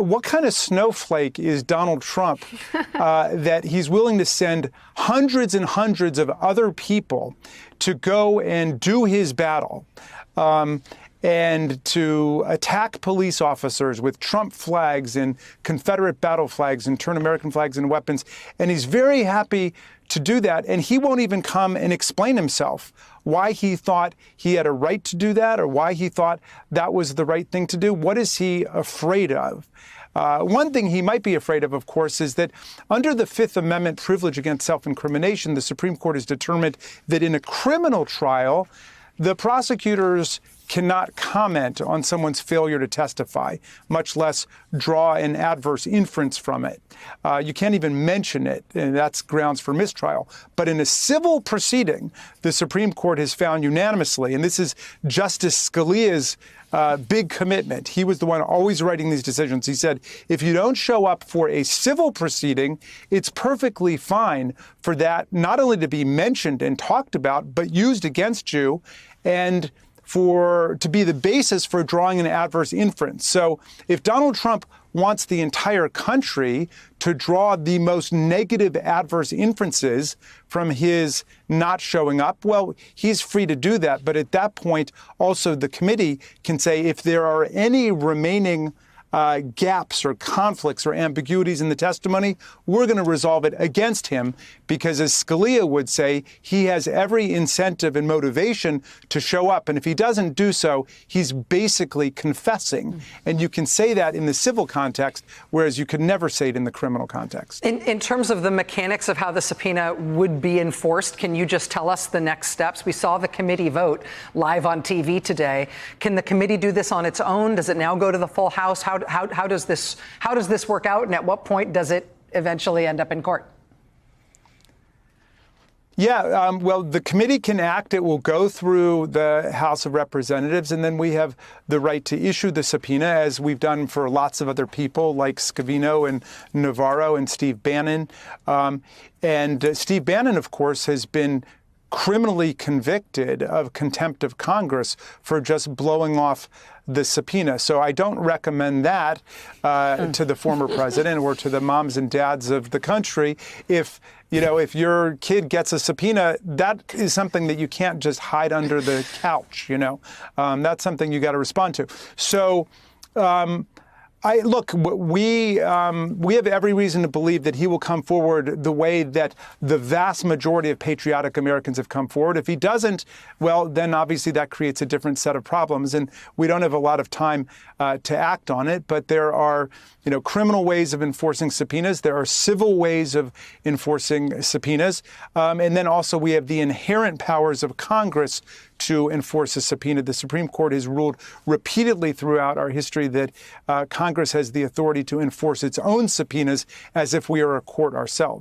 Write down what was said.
what kind of snowflake is Donald Trump that he's willing to send hundreds and hundreds of other people to go and do his battle and to attack police officers with Trump flags and Confederate battle flags and turn American flags into weapons. And he's very happy to do that. And he won't even come and explain himself why he thought he had a right to do that or why he thought that was the right thing to do. What is he afraid of? One thing he might be afraid of course, is that under the Fifth Amendment privilege against self-incrimination, the Supreme Court has determined that in a criminal trial, the prosecutors cannot comment on someone's failure to testify, much less draw an adverse inference from it. You can't even mention it, and that's grounds for mistrial. But in a civil proceeding, the Supreme Court has found unanimously, and this is Justice Scalia's big commitment. He was the one always writing these decisions. He said, if you don't show up for a civil proceeding, it's perfectly fine for that not only to be mentioned and talked about, but used against you and to be the basis for drawing an adverse inference. So if Donald Trump wants the entire country to draw the most negative adverse inferences from his not showing up, well, he's free to do that. But at that point, also the committee can say if there are any remaining gaps or conflicts or ambiguities in the testimony, we're going to resolve it against him because, as Scalia would say, he has every incentive and motivation to show up. And if he doesn't do so, he's basically confessing. And you can say that in the civil context, whereas you could never say it in the criminal context. In terms of the mechanics of how the subpoena would be enforced, can you just tell us the next steps? We saw the committee vote live on TV today. Can the committee do this on its own? Does it now go to the full House? How does this work out, and at what point does it eventually end up in court? Yeah, well, the committee can act. It will go through the House of Representatives, and then we have the right to issue the subpoena, as we've done for lots of other people like Scavino and Navarro and Steve Bannon. And Steve Bannon, of course, has been criminally convicted of contempt of Congress for just blowing off the subpoena. So I don't recommend that to the former president or to the moms and dads of the country. If your kid gets a subpoena, that is something that you can't just hide under the couch. That's something you got to respond to. So we have every reason to believe that he will come forward the way that the vast majority of patriotic Americans have come forward. If he doesn't, well, then obviously that creates a different set of problems, and we don't have a lot of time to act on it. But there are, criminal ways of enforcing subpoenas. There are civil ways of enforcing subpoenas, and then also we have the inherent powers of Congress to enforce a subpoena. The Supreme Court has ruled repeatedly throughout our history that Congress has the authority to enforce its own subpoenas as if we are a court ourselves.